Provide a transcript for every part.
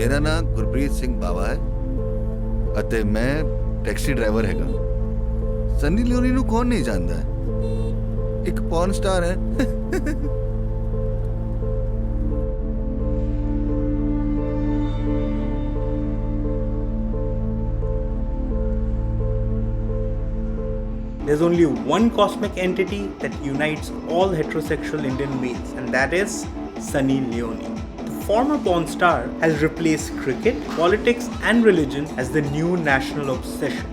मेरा नाम गुरप्रीत सिंह बावा है ਅਤੇ मैं टैक्सी ड्राइवर हैगा। सनी लियोनी ਨੂੰ कौन नहीं जानता है, एक पॉर्न स्टार है। There's only one cosmic entity that unites all heterosexual Indian males, and that is Sunny Leone. The former porn star has replaced cricket, politics, and religion as the new national obsession.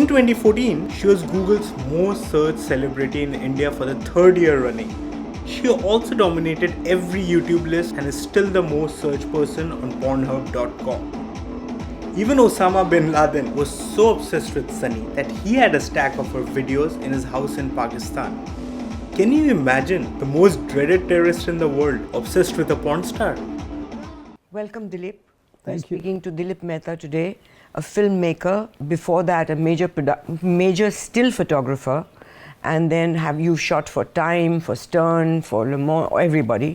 In 2014, she was Google's most searched celebrity in India for the third year running. She also dominated every YouTube list and is still the most searched person on Pornhub.com. Even Osama bin Laden was so obsessed with Sunny that he had a stack of her videos in his house in Pakistan. Can you imagine the most dreaded terrorist in the world obsessed with a porn star? Welcome, Dilip. Thank you. Speaking to Dilip Mehta today, a filmmaker, before that a major still photographer, and then have you shot for Time, for Stern, for Le Monde, everybody,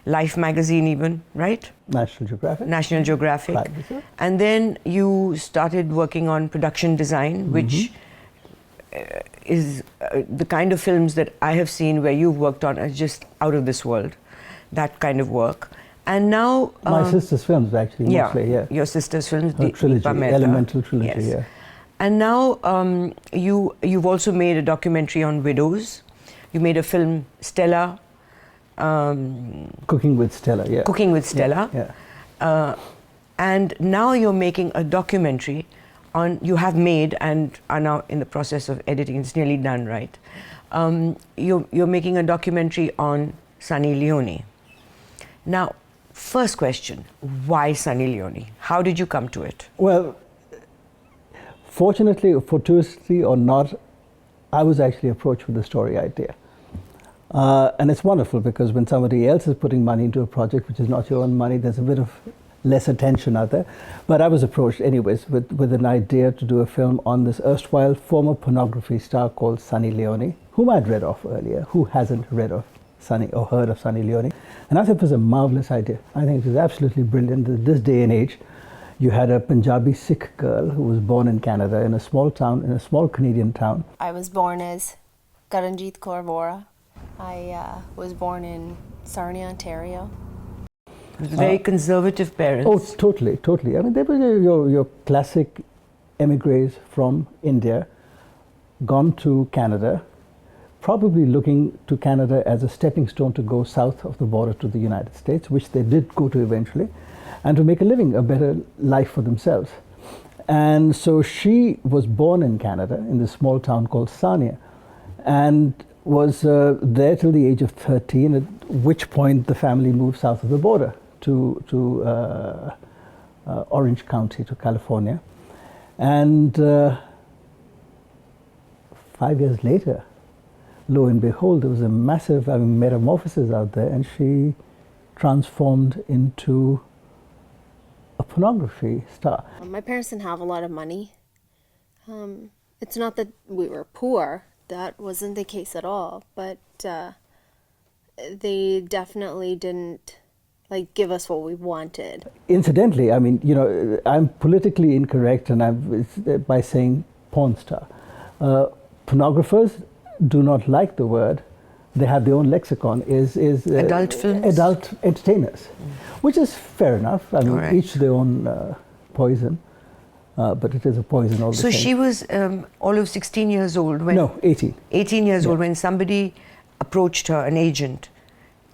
Life magazine even, right? National Geographic. National Geographic. Right. And then you started working on production design, which is the kind of films that I have seen where you've worked on are just out of this world, that kind of work. And now... My sister's films, actually, mostly, yeah. Your sister's films, Her trilogy, Dilip Mehta. Elemental trilogy, Yes. yeah. And now you've also made a documentary on widows. You made a film, Stella. Cooking with Stella, yeah. Cooking with Stella. Yeah. And now you're making a documentary on, you have made and are now in the process of editing, it's nearly done, right? You're making a documentary on Sunny Leone. Now, first question, why Sunny Leone? How did you come to it? Well, fortunately, fortuitously or not, I was actually approached with the story idea. And it's wonderful because when somebody else is putting money into a project which is not your own money, there's a bit of less attention out there. But I was approached anyways with an idea to do a film on this erstwhile former pornography star called Sunny Leone, whom I'd read of earlier. Who hasn't read of Sunny or heard of Sunny Leone? And I thought it was a marvelous idea. I think it was absolutely brilliant. In this day and age, you had a Punjabi Sikh girl who was born in Canada in a small town, in a small Canadian town. I was born as Karanjit Kaur Vora. I was born in Sarnia, Ontario. Very conservative parents. Oh, totally, totally. I mean, they were your classic emigres from India, gone to Canada, probably looking to Canada as a stepping stone to go south of the border to the United States, which they did go to eventually, and to make a living, a better life for themselves. And so she was born in Canada in this small town called Sarnia, and was there till the age of 13, at which point the family moved south of the border to Orange County, to California. And 5 years later, lo and behold, there was a massive metamorphosis out there, and she transformed into a pornography star. My parents didn't have a lot of money. It's not that we were poor. That wasn't the case at all, but they definitely didn't give us what we wanted. Incidentally, I mean, you know, I'm politically incorrect, and by saying porn star. Pornographers do not like the word. They have their own lexicon. Is adult films, adult entertainers, which is fair enough. I mean, each their own poison. But it is a poison all the same. So she was all of 16 years old when... No, 18. 18 years old when somebody approached her, an agent,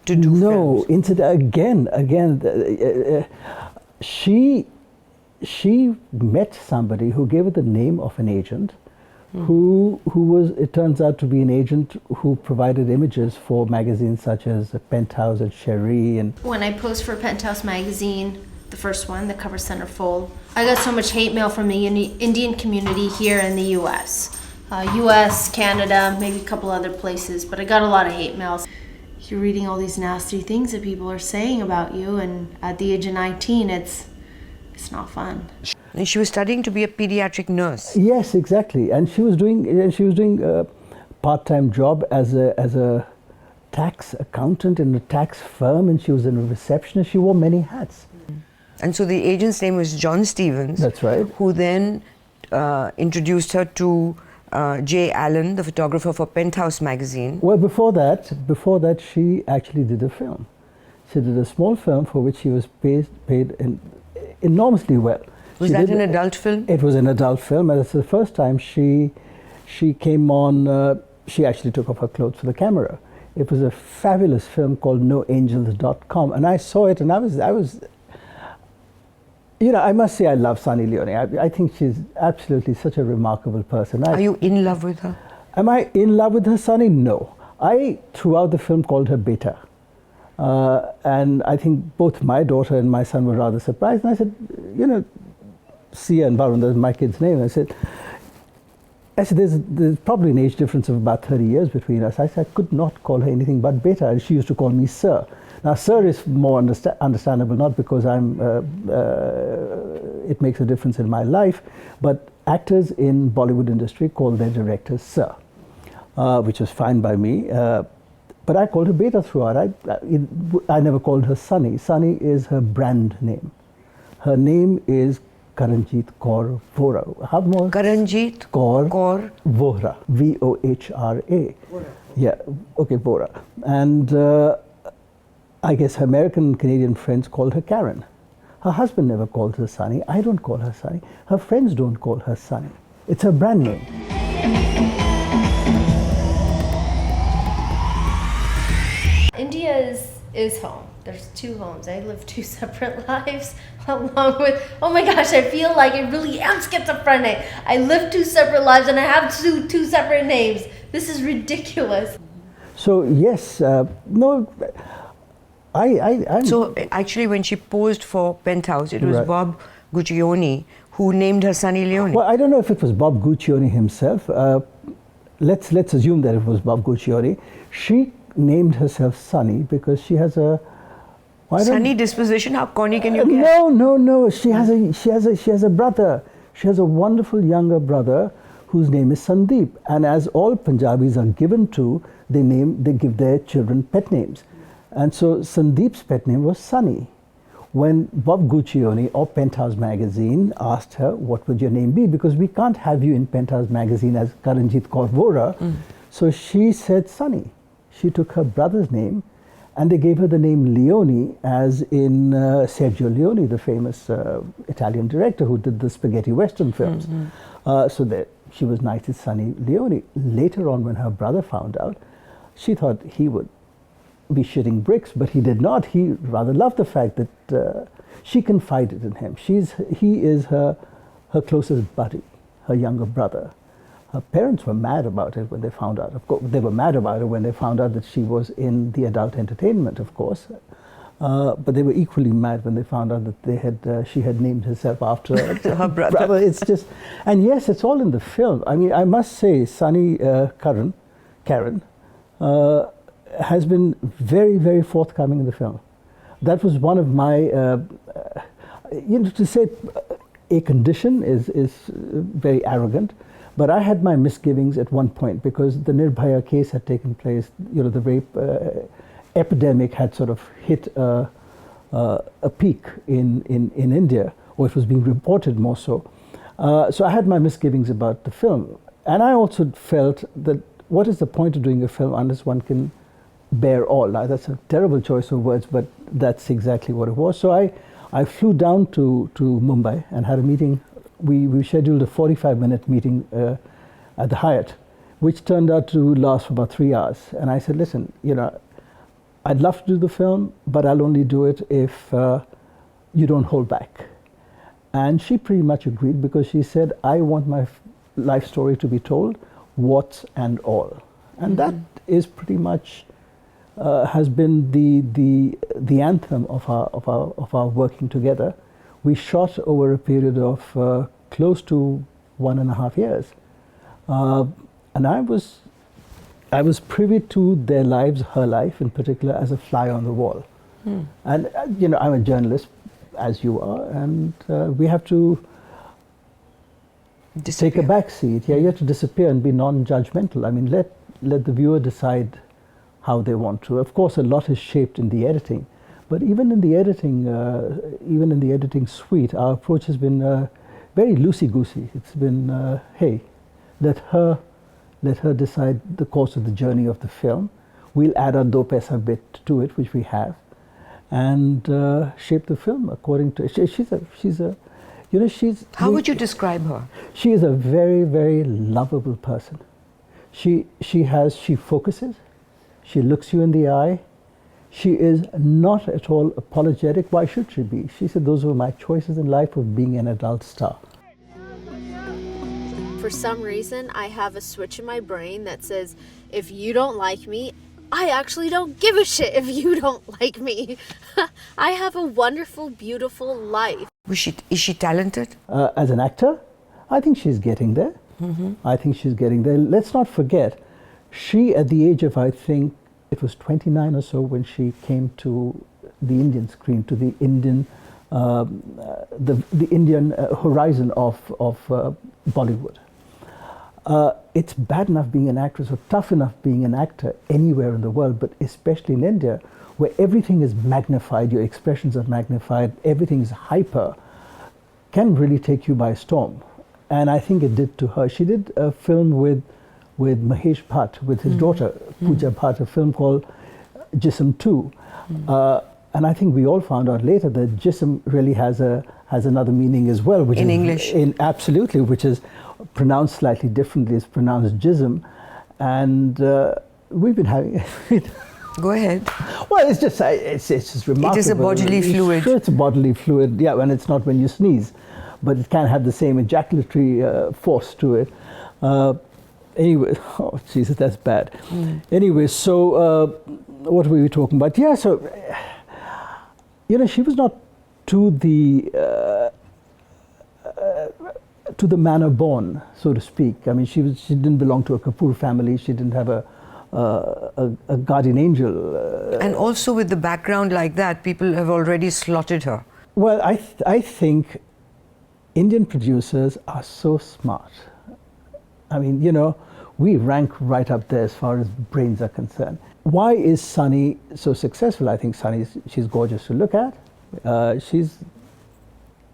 to do films. No, again, she met somebody who gave her the name of an agent, who was, it turns out to be an agent who provided images for magazines such as Penthouse and Cherie. And when I posed for Penthouse magazine, the first one, the cover centerfold, I got so much hate mail from the Indian community here in the US. US, Canada, maybe a couple other places, but I got a lot of hate mail. You're reading all these nasty things that people are saying about you, and at the age of 19, it's not fun. And she was studying to be a pediatric nurse. Yes, exactly. And she was doing a part-time job as a tax accountant in a tax firm, and she was a receptionist. She wore many hats. And so the agent's name was John Stevens. That's right. Who then introduced her to Jay Allen, the photographer for Penthouse magazine. Well, before that, she actually did a film. She did a small film for which she was paid enormously well. Was that an adult film? It was an adult film, and it's the first time she came on. She actually took off her clothes for the camera. It was a fabulous film called NoAngels.com, and I saw it, and I was. You know, I must say I love Sunny Leone. I think she's absolutely such a remarkable person. Are you in love with her? Am I in love with her, Sunny? No. I, throughout the film, called her Beta. And I think both my daughter and my son were rather surprised. And I said, you know, Sia and Varun, that's my kid's name. I said, there's probably an age difference of about 30 years between us. I said, I could not call her anything but Beta. And she used to call me Sir. Now, Sir is more understandable, not because it makes a difference in my life, but actors in Bollywood industry call their directors Sir, which was fine by me. But I called her Beta throughout. I never called her Sunny. Sunny is her brand name. Her name is Karanjit Kaur Vohra. How more? Karanjit Kaur Vohra. Vohra. Yeah, okay, Vohra. And I guess her American and Canadian friends called her Karen. Her husband never called her Sunny. I don't call her Sunny. Her friends don't call her Sunny. It's her brand name. India is home. There's two homes. I live two separate lives along with, oh my gosh, I feel like I really am schizophrenic. I live two separate lives and I have two separate names. This is ridiculous. So yes, no, I'm So actually when she posed for Penthouse, it was Right. Bob Guccione who named her Sunny Leone. Well, I don't know if it was Bob Guccione himself. Let's assume that it was Bob Guccione. She named herself Sunny because she has a Sunny disposition, how corny can you get? No. She has a brother. She has a wonderful younger brother whose name is Sandeep. And as all Punjabis are given to, they give their children pet names. And so Sandeep's pet name was Sunny. When Bob Guccione or Penthouse magazine asked her, what would your name be? Because we can't have you in Penthouse magazine as Karanjit Kaur Vohra. So she said Sunny. She took her brother's name and they gave her the name Leone, as in Sergio Leone, the famous Italian director who did the spaghetti western films. So that she was knighted Sunny Leone. Later on, when her brother found out, she thought he would be shitting bricks, but he did not. He rather loved the fact that she confided in him. He is her closest buddy, her younger brother. Her parents were mad about it when they found out. Of course, they were mad about it when they found out that she was in the adult entertainment, of course. But they were equally mad when they found out that she had named herself after her brother. It's just, and yes, it's all in the film. I mean, I must say, Sunny Karen, has been very, very forthcoming in the film. That was one of my, to say a condition is very arrogant, but I had my misgivings at one point because the Nirbhaya case had taken place, the rape epidemic had sort of hit a peak in India, or it was being reported more so. So I had my misgivings about the film. And I also felt that what is the point of doing a film unless one can bear all? Now, that's a terrible choice of words, but that's exactly what it was. So I flew down to Mumbai and had a meeting. We scheduled a 45-minute meeting at the Hyatt, which turned out to last for about 3 hours. And I said, listen, I'd love to do the film, but I'll only do it if you don't hold back. And she pretty much agreed because she said, I want my life story to be told, warts and all. And that is pretty much has been the anthem of our working together. We shot over a period of close to 1.5 years, and I was privy to their lives, her life in particular, as a fly on the wall. And I'm a journalist, as you are, and we have to take a back seat. Yeah, you have to disappear and be non-judgmental. I mean, let the viewer decide how they want to. Of course, a lot is shaped in the editing, But even in the editing suite, our approach has been very loosey-goosey. It's been, hey, let her decide the course of the journey of the film. We'll add our do paisa bit to it, which we have, and shape the film according to. How would you describe her? She is a very, very lovable person. She focuses. She looks you in the eye. She is not at all apologetic. Why should she be? She said, those were my choices in life of being an adult star. For some reason, I have a switch in my brain that says, if you don't like me, I actually don't give a shit if you don't like me. I have a wonderful, beautiful life. Is she talented? As an actor, I think she's getting there. I think she's getting there. Let's not forget, she at the age of, I think, it was 29 or so when she came to the Indian screen, to the Indian, the Indian horizon of Bollywood. It's bad enough being an actress or tough enough being an actor anywhere in the world, but especially in India, where everything is magnified, your expressions are magnified, everything is hyper, can really take you by storm. And I think it did to her. She did a film with Mahesh Bhatt, with his daughter, Pooja Bhatt, a film called Jism 2. And I think we all found out later that Jism really has another meaning as well. Which in is, English? Absolutely, which is pronounced slightly differently. It's pronounced Jism. And we've been having... Go ahead. Well, it's just remarkable. It is a bodily fluid. Sure, it's a bodily fluid, yeah, and it's not when you sneeze. But it can have the same ejaculatory force to it. Anyway, oh Jesus, that's bad. Anyway, so what were we talking about? Yeah, so she was not to the manner born, so to speak. I mean, she didn't belong to a Kapoor family. She didn't have a guardian angel. And also with the background like that, people have already slotted her. Well, I think Indian producers are so smart. I mean, we rank right up there as far as brains are concerned. Why is Sunny so successful? I think she's gorgeous to look at. She's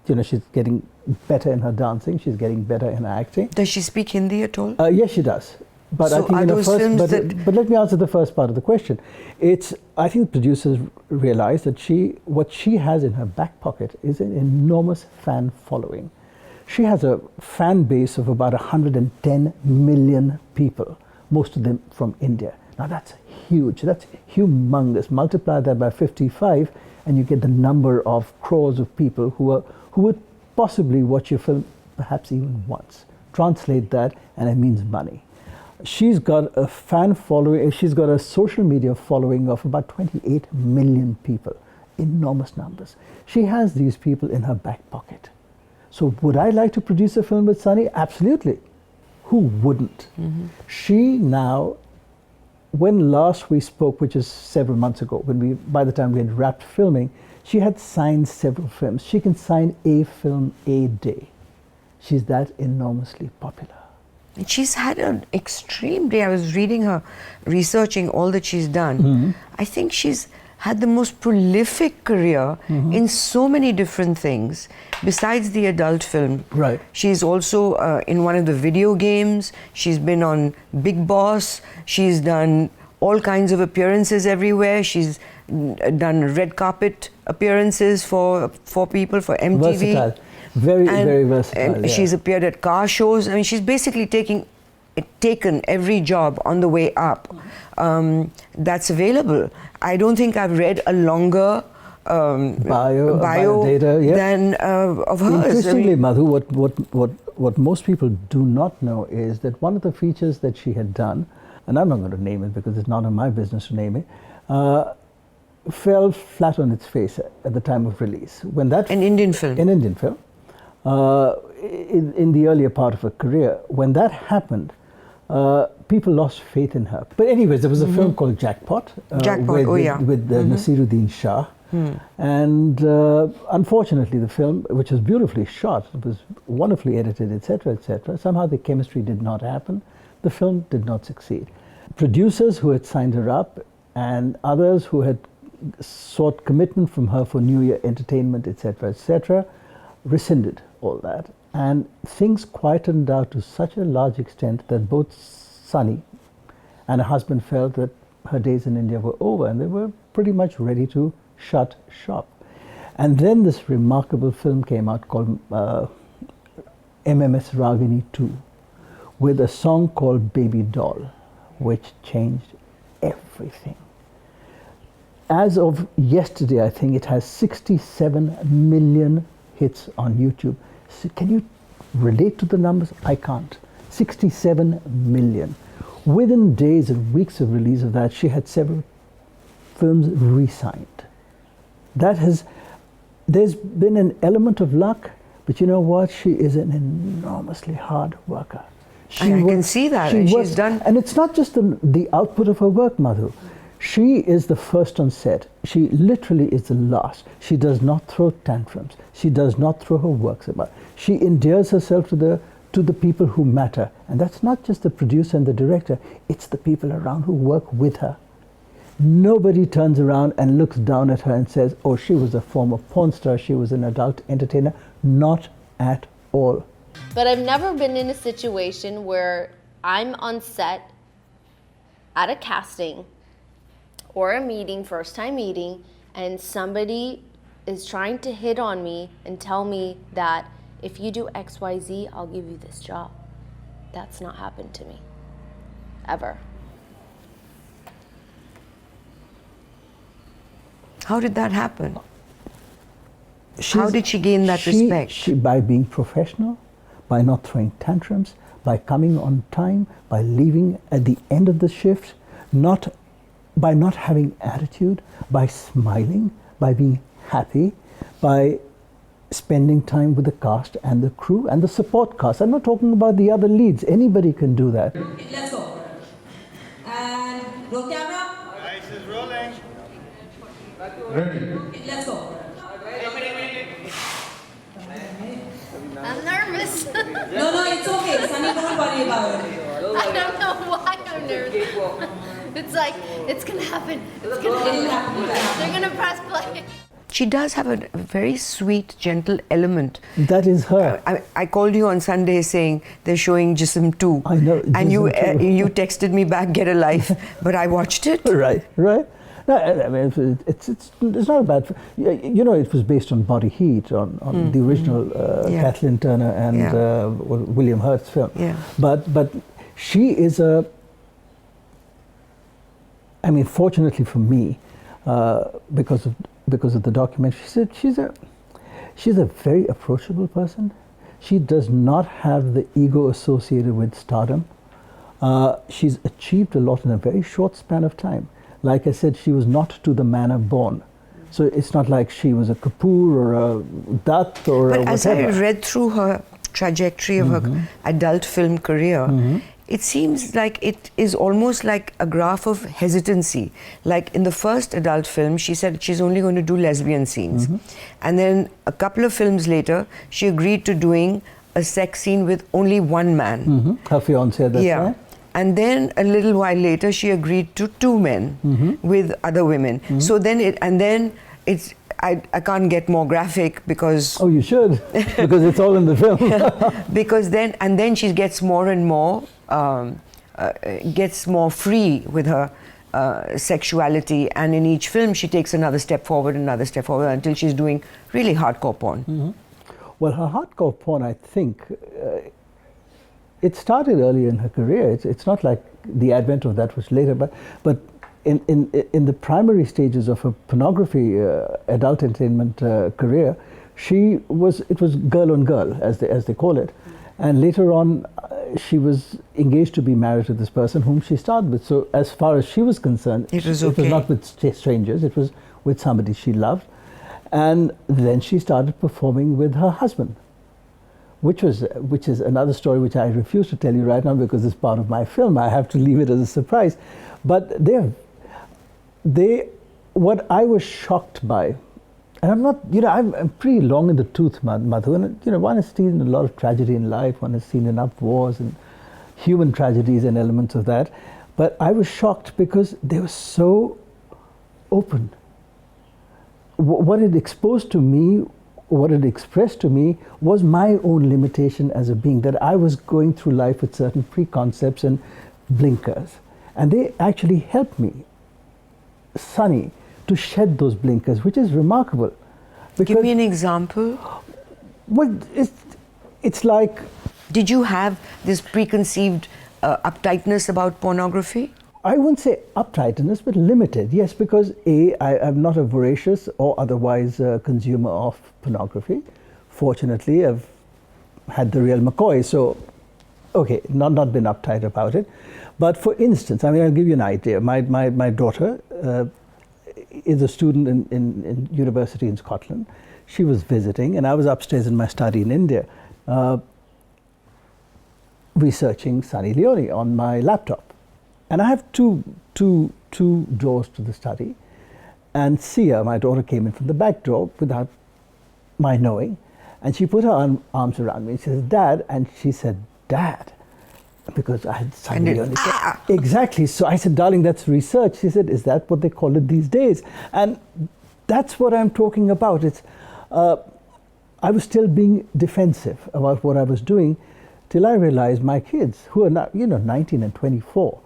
getting better in her dancing. She's getting better in her acting. Does she speak Hindi at all? Yes, she does. But so I think are those films but let me answer the first part of the question. I think producers realize that what she has in her back pocket is an enormous fan following. She has a fan base of about 110 million people, most of them from India. Now that's huge, that's humongous. Multiply that by 55 and you get the number of crores of people who would possibly watch your film perhaps even once. Translate that and it means money. She's got a fan following, she's got a social media following of about 28 million people, enormous numbers. She has these people in her back pocket. So would I like to produce a film with Sunny? Absolutely. Who wouldn't? She now, when last we spoke, which is several months ago, by the time we had wrapped filming, she had signed several films. She can sign a film a day. She's that enormously popular. And she's had an extreme day. I was reading her, researching all that she's done. I think she's had the most prolific career in so many different things besides the adult film. Right. She's also in one of the video games. She's been on Big Boss. She's done all kinds of appearances everywhere. She's done red carpet appearances for people, for MTV. Versatile. Very versatile. And she's appeared at car shows. I mean, she's basically taken every job on the way up that's available. I don't think I've read a longer bio data, than of hers. Interestingly, Madhu, what most people do not know is that one of the features that she had done, and I'm not going to name it because it's not in my business to name it, fell flat on its face at the time of release. An Indian film. An Indian film. In the earlier part of her career, when that happened, people lost faith in her. But anyways, there was a film called Jackpot. With Nasiruddin Shah. And unfortunately, the film, which was beautifully shot, it was wonderfully edited, etc., somehow the chemistry did not happen. The film did not succeed. Producers who had signed her up and others who had sought commitment from her for New Year entertainment, etc., rescinded all that. And things quietened down to such a large extent that both Sunny and her husband felt that her days in India were over and they were pretty much ready to shut shop. And then this remarkable film came out called MMS Ragini 2 with a song called Baby Doll, which changed everything. As of yesterday, I think it has 67 million hits on YouTube. So can you relate to the numbers? I can't. 67 million. Within days and weeks of release of that, she had several films re-signed. There's been an element of luck, but you know what? She is an enormously hard worker. I can see that. She's done. And it's not just the output of her work, Madhu. She is the first on set. She literally is the last. She does not throw tantrums. She does not throw her works about. She endears herself to the people who matter. And that's not just the producer and the director. It's the people around who work with her. Nobody turns around and looks down at her and says, oh, she was a former porn star, she was an adult entertainer. Not at all. But I've never been in a situation where I'm on set at a casting or a meeting, first time meeting, and somebody is trying to hit on me and tell me that if you do XYZ, I'll give you this job. That's not happened to me, ever. How did that happen? How did she gain that respect? By being professional, by not throwing tantrums, by coming on time, by leaving at the end of the shift, by not having attitude, by smiling, by being happy, by spending time with the cast and the crew and the support cast. I'm not talking about the other leads. Anybody can do that. Let's go. And roll camera. Nice, is rolling. Ready. Let's go. I'm nervous. No, it's okay. Sunny, don't worry about it. I don't know why I'm nervous. It's like, it's gonna happen. It's gonna happen. They're gonna press play. She does have a very sweet, gentle element. That is her. I called you on Sunday saying they're showing Jism 2. I know. And you Jism 2. texted me back, get a life. But I watched it. Right. No, I mean, it's not a bad. You know, it was based on Body Heat, on the original Kathleen Turner and William Hurt's film. Yeah. But she is a. I mean, fortunately for me, because of the documentary, she's a very approachable person. She does not have the ego associated with stardom. She's achieved a lot in a very short span of time. Like I said, she was not to the manner born. So it's not like she was a Kapoor or a Dutt or but a whatever. As I read through her trajectory of her adult film career, it seems like it is almost like a graph of hesitancy. Like in the first adult film, she said she's only going to do lesbian scenes. And then a couple of films later, she agreed to doing a sex scene with only one man. Her fiancé, that's right. And then a little while later, she agreed to 2 men with other women. So then I can't get more graphic because... Oh, you should, because it's all in the film. Because then she gets more and more, gets more free with her sexuality, and in each film she takes another step forward until she's doing really hardcore porn. Well, her hardcore porn, I think, it started early in her career. It's not like the advent of that was later, but in the primary stages of her pornography adult entertainment career, it was girl on girl, as they call it, and later on she was engaged to be married to this person whom she starred with. So as far as she was concerned, it was not with strangers, it was with somebody she loved. And then she started performing with her husband, which is another story which I refuse to tell you right now because it's part of my film. I have to leave it as a surprise. But what I was shocked by, and I'm not, I'm pretty long in the tooth, Madhu, and one has seen a lot of tragedy in life, one has seen enough wars and human tragedies and elements of that. But I was shocked because they were so open what it exposed to me, what it expressed to me, was my own limitation as a being, that I was going through life with certain preconcepts and blinkers. And they actually helped me, Sunny, to shed those blinkers, which is remarkable. Give me an example. Well, it's like... Did you have this preconceived uptightness about pornography? I wouldn't say uptightness, but limited, yes, because I'm not a voracious or otherwise consumer of pornography. Fortunately, I've had the real McCoy, so, okay, not been uptight about it. But for instance, I mean, I'll give you an idea. My daughter is a student in university in Scotland. She was visiting, and I was upstairs in my study in India, researching Sunny Leone on my laptop. And I have two doors to the study. And Sia, my daughter, came in from the back door without my knowing. And she put her arms around me. She says, "Dad." And she said, "Dad." Because I had Sunny Leone. Exactly. So I said, "Darling, that's research." She said, "Is that what they call it these days?" And that's what I'm talking about. It's, I was still being defensive about what I was doing till I realized my kids, who are now, 19 and 24,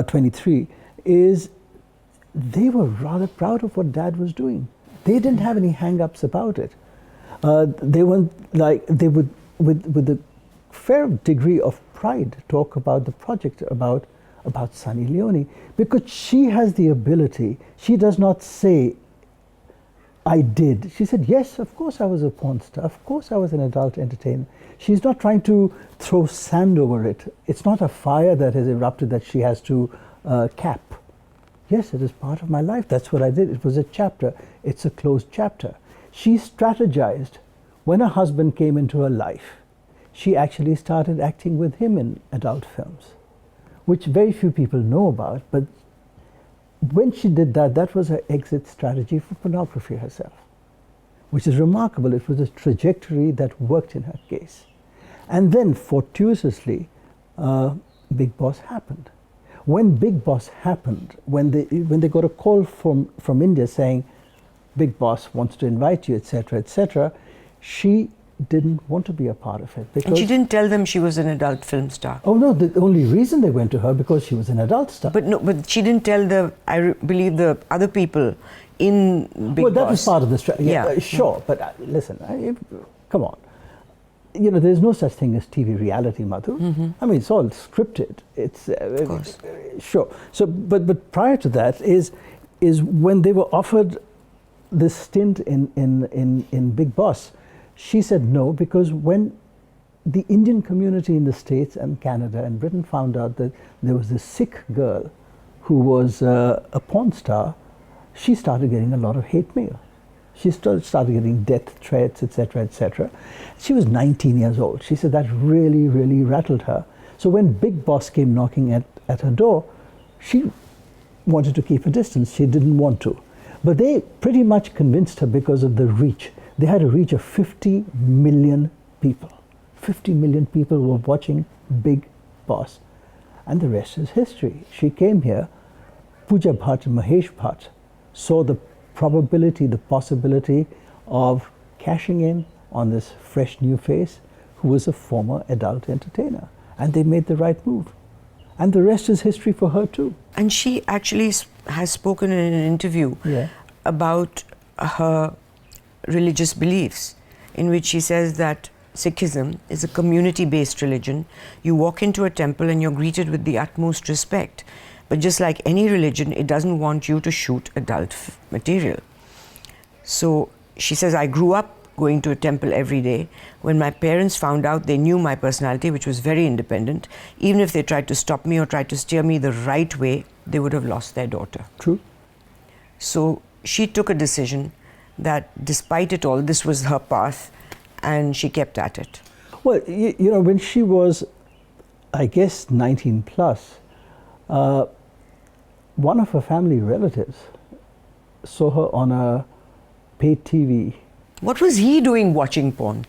23, they were rather proud of what Dad was doing. They didn't have any hang-ups about it. They weren't like, they would, with a fair degree of pride, talk about the project, about Sunny Leone, because she has the ability. She does not say, "I did." She said, "Yes, of course I was a porn star. Of course I was an adult entertainer." She's not trying to throw sand over it. It's not a fire that has erupted that she has to cap. Yes, it is part of my life. That's what I did. It was a chapter. It's a closed chapter. She strategized. When her husband came into her life, she actually started acting with him in adult films, which very few people know about. But when she did that, that was her exit strategy for pornography herself, which is remarkable. It was a trajectory that worked in her case. And then, fortuitously, Big Boss happened. When Big Boss happened, when they got a call from India saying, "Big Boss wants to invite you," etc., etc., she didn't want to be a part of it. And she didn't tell them she was an adult film star. Oh no, the only reason they went to her because she was an adult star. But she didn't tell believe the other people in Big Boss. Well, that was part of the strategy. Yeah. Sure, but listen, come on. There's no such thing as TV reality, Madhu. I mean, it's all scripted. It's of course. Sure. So, but prior to that is when they were offered this stint in Big Boss, she said no, because when the Indian community in the States and Canada and Britain found out that there was this Sikh girl who was a porn star, she started getting a lot of hate mail. She started getting death threats, etc., etc. She was 19 years old. She said that really, really rattled her. So when Big Boss came knocking at her door, she wanted to keep a distance. She didn't want to. But they pretty much convinced her because of the reach. They had a reach of 50 million people. 50 million people were watching Big Boss. And the rest is history. She came here, Pooja Bhatt and Mahesh Bhatt saw the probability, the possibility of cashing in on this fresh new face who was a former adult entertainer. And they made the right move. And the rest is history for her too. And she actually has spoken in an interview about her religious beliefs, in which she says that Sikhism is a community-based religion. You walk into a temple and you're greeted with the utmost respect. But just like any religion, it doesn't want you to shoot adult material. So she says, I grew up going to a temple every day. When my parents found out, they knew my personality, which was very independent. Even if they tried to stop me or tried to steer me the right way, they would have lost their daughter. True. So she took a decision that despite it all, this was her path, and she kept at it. Well, when she was, I guess, 19 plus, one of her family relatives saw her on a paid TV. What was he doing watching porn?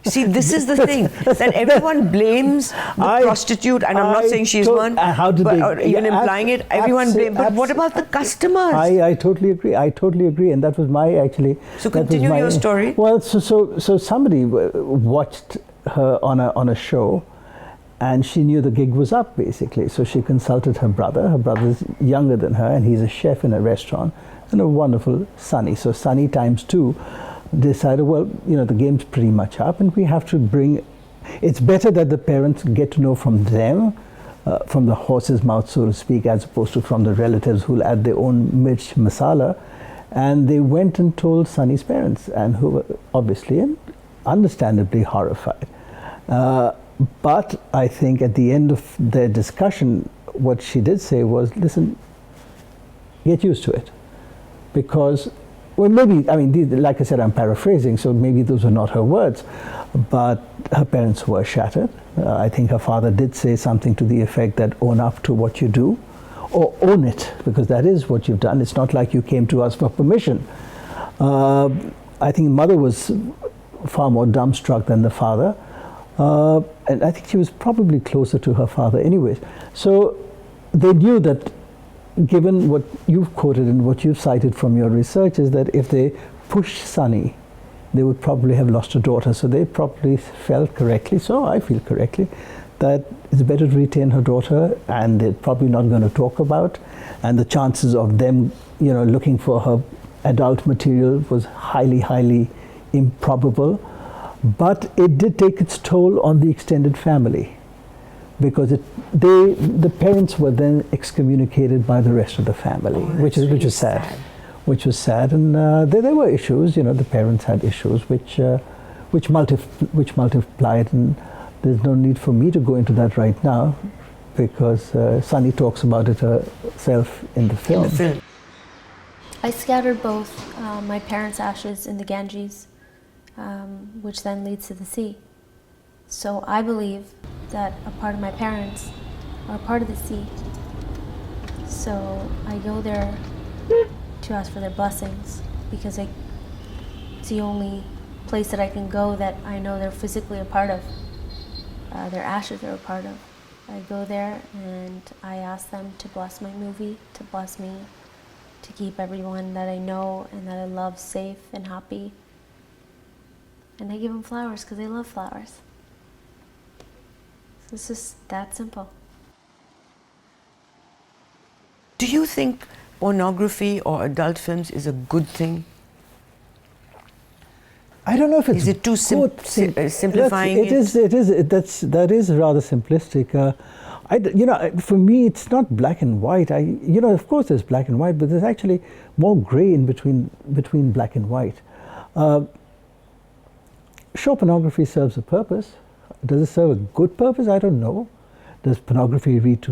See, this is the thing, that everyone blames the prostitute, and I'm not saying she's one, or even implying it, everyone blames. But what about the customers? I totally agree. And that was my actually. So continue your story. Well, so somebody watched her on a show, and she knew the gig was up basically. So she consulted her brother. Her brother's younger than her, and he's a chef in a restaurant, and a wonderful Sunny. So Sunny times 2. Decided, well, the game's pretty much up, and we have to bring. It's better that the parents get to know from them, from the horse's mouth, so to speak, as opposed to from the relatives who'll add their own mirch masala. And they went and told Sunny's parents, and who were obviously and understandably horrified. But I think at the end of their discussion, what she did say was, listen, get used to it, because. Well, maybe, like I said, I'm paraphrasing, so maybe those were not her words, but her parents were shattered. I think her father did say something to the effect that own up to what you do, or own it, because that is what you've done. It's not like you came to us for permission. I think mother was far more dumbstruck than the father, and I think she was probably closer to her father anyways. So they knew that, given what you've quoted and what you've cited from your research, is that if they pushed Sunny, they would probably have lost a daughter. So they probably felt correctly, so I feel correctly, that it's better to retain her daughter, and they're probably not going to talk about. And the chances of them, looking for her adult material was highly, highly improbable. But it did take its toll on the extended family, because the parents were then excommunicated by the rest of the family, which is sad. Which was sad, and there were issues. The parents had issues which multiplied, and there's no need for me to go into that right now, because Sunny talks about it herself in the film. I scattered both my parents' ashes in the Ganges, which then leads to the sea. So I believe that a part of my parents are a part of the sea. So I go there to ask for their blessings, because it's the only place that I can go that I know they're physically a part of. Their ashes are a part of. I go there and I ask them to bless my movie, to bless me, to keep everyone that I know and that I love safe and happy. And I give them flowers because they love flowers. It's just that simple. Do you think pornography or adult films is a good thing? I don't know if it's. Is it too simplifying it? That is rather simplistic. For me, it's not black and white. Of course, there's black and white, but there's actually more gray in between black and white. Sure, pornography serves a purpose. Does it serve a good purpose? I don't know. Does pornography lead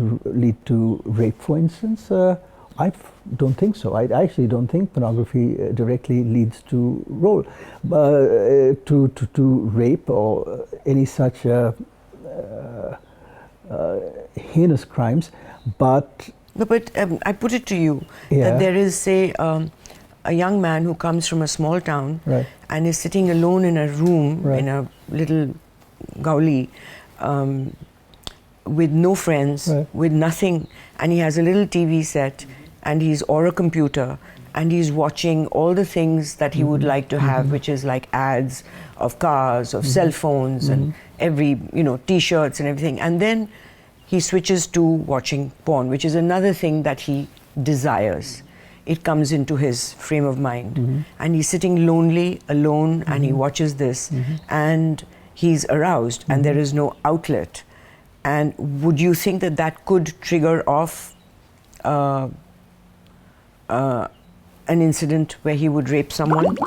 to rape, for instance? I don't think so. I actually don't think pornography directly leads to rape or any such heinous crimes. But I put it to you that there is, say, a young man who comes from a small town, right, and is sitting alone in a room, right, in a little gauli, with no friends, right, with nothing, and he has a little TV set, and or a computer, and he's watching all the things that he would like to have, which is like ads of cars, of cell phones, and every, t-shirts and everything. And then he switches to watching porn, which is another thing that he desires. It comes into his frame of mind. And he's sitting lonely, alone, and he watches this, and he's aroused, and there is no outlet. And would you think that that could trigger off an incident where he would rape someone?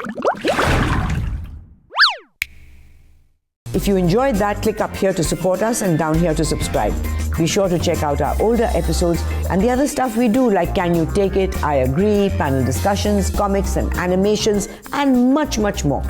If you enjoyed that, click up here to support us and down here to subscribe. Be sure to check out our older episodes and the other stuff we do, like Can You Take It, I Agree, panel discussions, comics and animations, and much, much more.